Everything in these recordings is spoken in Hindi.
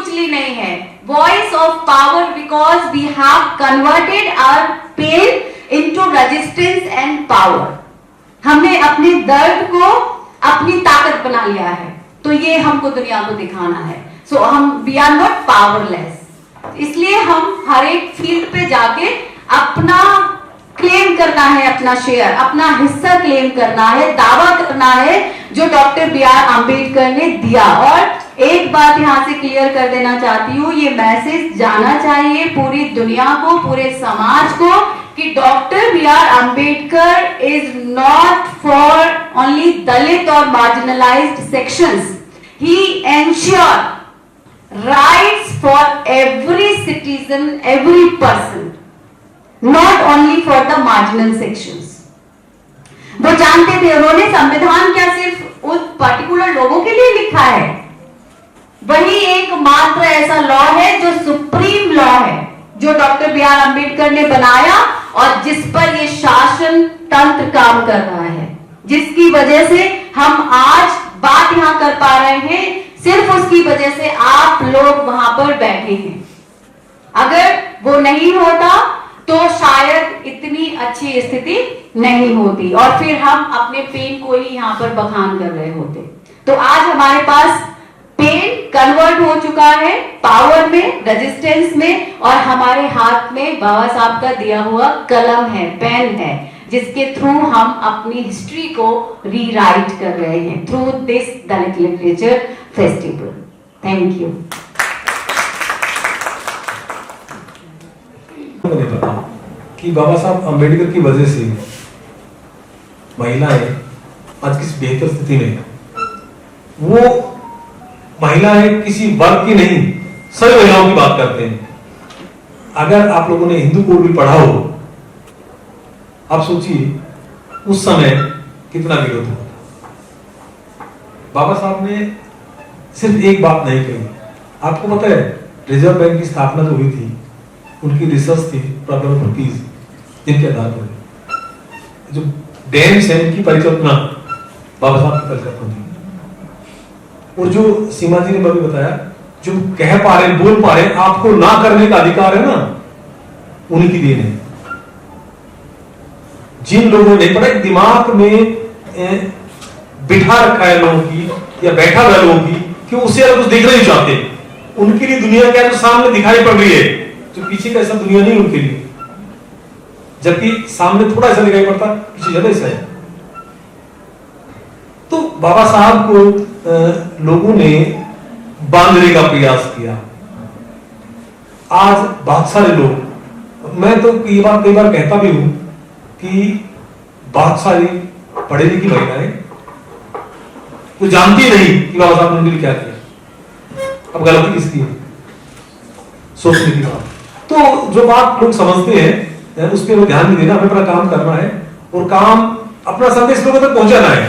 ह्यूजली नहीं है, voice of power, because we have converted our pain into resistance and power. हमने अपने दर्द को अपनी ताकत बना लिया है, तो ये हमको दुनिया को दिखाना है। सो हम वी आर नॉट पावरलेस, इसलिए हम हर एक फील्ड पे जाके अपना क्लेम करना है, अपना शेयर, अपना हिस्सा क्लेम करना है, दावा करना है जो डॉक्टर बी आर अम्बेडकर ने दिया। और एक बात यहां से क्लियर कर देना चाहती हूं, ये मैसेज जाना चाहिए पूरी दुनिया को, पूरे समाज को, कि doctor B R Ambedkar is not for only Dalit और marginalised sections, he ensure rights for every citizen, every person, not only for the marginal sections। वो जानते थे, उन्होंने संविधान क्या सिर्फ उस पर्टिकुलर लोगों के लिए लिखा है, वही एक मात्र ऐसा लॉ है जो सुप्रीम लॉ है, जो डॉक्टर बी आर अम्बेडकर ने बनाया और जिस पर ये शासन तंत्र काम कर रहा है, जिसकी वजह से हम आज बात यहां कर पा रहे हैं, सिर्फ उसकी वजह से आप लोग वहां पर बैठे हैं। अगर वो नहीं होता तो शायद इतनी अच्छी स्थिति नहीं होती और फिर हम अपने पेन को ही यहां पर बखान कर रहे होते। तो आज हमारे पास पेन कन्वर्ट हो चुका है पावर में, रेजिस्टेंस में, और हमारे हाथ में बाबा साहब का दिया हुआ कलम है, पेन है, जिसके थ्रू हम अपनी हिस्ट्री को रीराइट कर रहे हैं through this Dalit literature festival. Thank you. नहीं पता कि बाबा साहब अम्बेडकर की वजह से महिलाएं आज किस बेहतर स्थिति में है। वो महिलाएं किसी वर्ग की नहीं, सभी महिलाओं की बात करते हैं। अगर आप लोगों ने हिंदू कोड भी पढ़ा हो, आप सोचिए उस समय कितना विरोध हुआ। बाबा साहब ने सिर्फ एक बात नहीं कही। आपको पता है रिजर्व बैंक की स्थापना जो हुई थी, उनकी रिसर्च थी प्रॉब्लम ऑफ रुपीज, जिनके आधार पर जो डैम्स है उनकी परिकल्पना बाबा साहब की परिकल्पना थी। और जो सीमा जी ने अभी बताया, जो कह पा रहे, बोल पा रहे, आपको ना करने का अधिकार है ना, उन्हीं की देन है। जिन लोगों ने पढ़ा, दिमाग में बिठा रखा है लोगों की या बैठा हुआ लोगों की कि उससे अलग कुछ देखना नहीं चाहते, उनके लिए दुनिया क्या जो सामने दिखाई पड़ रही है, जो पीछे का ऐसा दुनिया नहीं उनके लिए, जबकि सामने थोड़ा ऐसा दिखाई पड़ता, पीछे ज्यादा ऐसा है। तो बाबा साहब को लोगों ने बांधने का प्रयास किया। आज बहुत सारे लोग, मैं तो ये बात कई बार कहता भी हूं कि बहुत सारी पढ़े लिखी महिलाएं वो जानती नहीं कि बाबा साहब ने उनके लिए क्या किया। अब गलती किसकी है, सोचने की बात। तो जो बात लोग समझते हैं उस पर ध्यान नहीं देना, हमें अपना काम करना है और काम अपना संदेश लोगों तक पहुंचाना है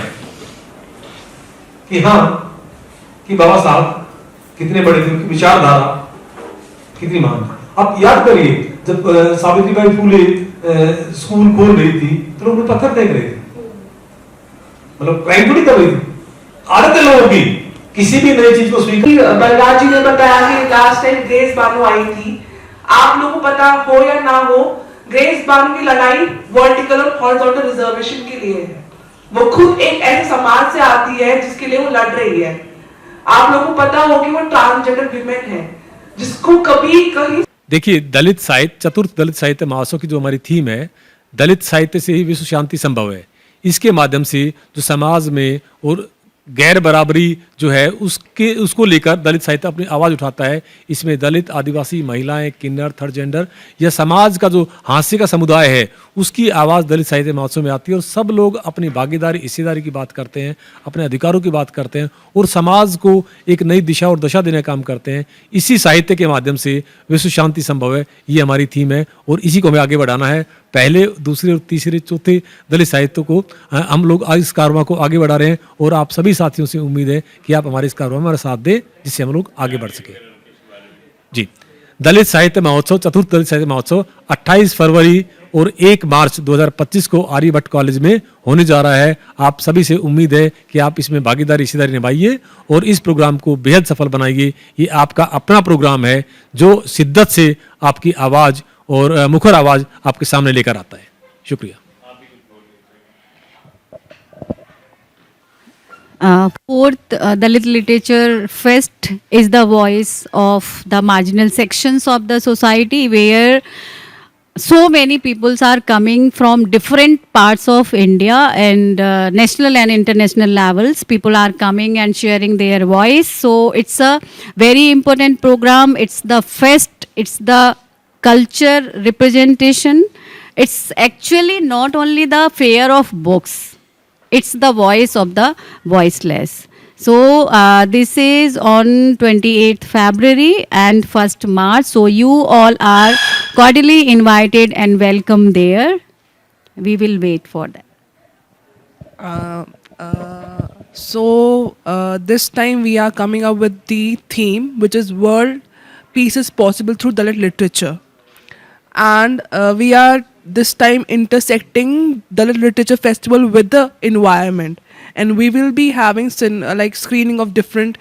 कि हाँ, कि बाबा साहब कितने बड़े थे, उनकी विचारधारा कितनी महान थी। आप याद करिए, जब सावित्रीबाई फूले स्कूल खोल रही थी तो लोग पत्थर फेंक रहे थे, मतलब क्राइम तो नहीं कर रही थी, आदत है लोगों की किसी भी नई चीज को स्वीकार। बलराज जी ने बताया कि लास्ट टाइम ग्रेस बानो आई थी। आप लोगों को पता हो या ना हो, ग्रेस बानो की लड़ाई वर्टिकल और हॉरिजॉन्टल रिजर्वेशन के लिए है। वो खुद एक ऐसे समाज से आती है जिसके लिए वो लड़ रही है। आप लोगों को पता हो कि वो ट्रांसजेंडर विमेन है, जिसको कभी कहीं देखिए, दलित साहित्य, चतुर्थ दलित साहित्य महोत्सव की जो हमारी थीम है, दलित साहित्य से ही विश्व शांति संभव है। इसके माध्यम से जो समाज में और गैर बराबरी जो है उसको लेकर दलित साहित्य अपनी आवाज़ उठाता है। इसमें दलित, आदिवासी, महिलाएं, किन्नर, थर्ड जेंडर या समाज का जो हास्य का समुदाय है उसकी आवाज़ दलित साहित्य महोत्सव में आती है और सब लोग अपनी भागीदारी, हिस्सेदारी की बात करते हैं, अपने अधिकारों की बात करते हैं और समाज को एक नई दिशा और दशा देने का काम करते हैं। इसी साहित्य के माध्यम से विश्व शांति संभव है, ये हमारी थीम है और इसी को हमें आगे बढ़ाना है। पहले, दूसरे और तीसरे, चौथे दलित साहित्य को हम लोग इस कारवां को आगे बढ़ा रहे हैं और आप सभी साथियों से उम्मीद है कि आप हमारे इस कारवां में हमारा साथ दें, जिससे हम लोग आगे बढ़ सके। जी, दलित साहित्य महोत्सव, चतुर्थ दलित साहित्य महोत्सव 28 फरवरी और 1 मार्च 2025 को आर्यभट्ट कॉलेज में होने जा रहा है। आप सभी से उम्मीद है कि आप इसमें भागीदारी हिस्सेदारी निभाइए और इस प्रोग्राम को बेहद सफल बनाइए। ये आपका अपना प्रोग्राम है जो शिद्दत से आपकी आवाज़ और मुखर आवाज़ आपके सामने लेकर आता है। शुक्रिया। Fourth Dalit Literature Fest is the voice of the marginal sections of the society, where so many peoples are coming from different parts of India, and national and international levels. People are coming and sharing their voice. So it's a very important program. It's the fest. It's the culture representation. It's actually not only the fair of books. It's the voice of the voiceless. So this is on 28th February and 1st March. So you all are cordially invited and welcome there. We will wait for that. So this time we are coming up with the theme, which is World Peace is Possible Through Dalit Literature. And we are this time intersecting Dalit Literature Festival with the environment. And we will be having screening of different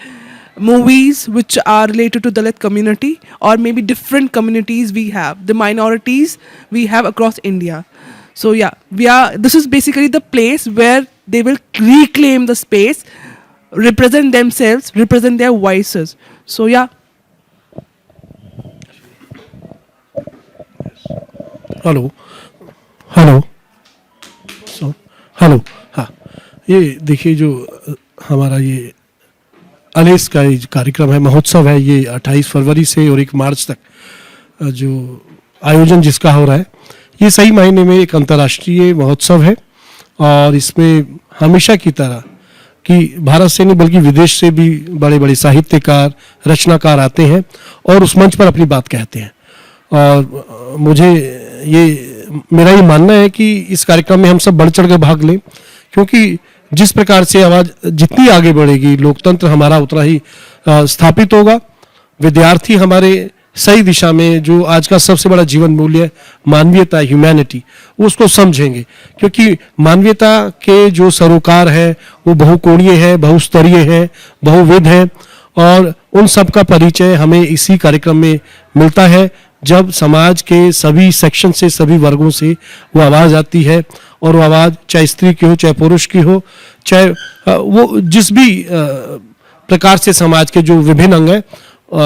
movies which are related to Dalit community, or maybe different communities we have, the minorities we have across India. So yeah, this is basically the place where they will reclaim the space, represent themselves, represent their voices. So yeah. Hello, हाँ, ये देखिए जो हमारा ये अलेस का ये कार्यक्रम है, महोत्सव है, ये 28 फरवरी से और 1 मार्च तक जो आयोजन जिसका हो रहा है, ये सही मायने में एक अंतर्राष्ट्रीय महोत्सव है। और इसमें हमेशा की तरह कि भारत से नहीं बल्कि विदेश से भी बड़े बड़े साहित्यकार, रचनाकार आते हैं और उस मंच पर अपनी बात कहते हैं। और मेरा ये मानना है कि इस कार्यक्रम में हम सब बढ़ चढ़ कर भाग लें, क्योंकि जिस प्रकार से आवाज़ जितनी आगे बढ़ेगी, लोकतंत्र हमारा उतना ही स्थापित होगा। विद्यार्थी हमारे सही दिशा में, जो आज का सबसे बड़ा जीवन मूल्य मानवीयता, ह्यूमैनिटी, उसको समझेंगे। क्योंकि मानवीयता के जो सरोकार है वो बहुकोणीय है, बहुस्तरीय है, बहुविध है, और उन सब का परिचय हमें इसी कार्यक्रम में मिलता है जब समाज के सभी सेक्शन से, सभी वर्गों से वो आवाज़ आती है। और वो आवाज़ चाहे स्त्री की हो, चाहे पुरुष की हो, चाहे वो जिस भी प्रकार से समाज के जो विभिन्न अंग हैं,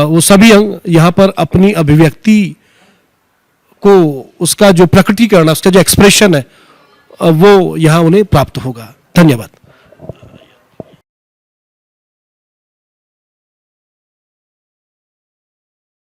वो सभी अंग यहाँ पर अपनी अभिव्यक्ति को, उसका जो प्रकटीकरण, उसका जो एक्सप्रेशन है, वो यहाँ उन्हें प्राप्त होगा। धन्यवाद।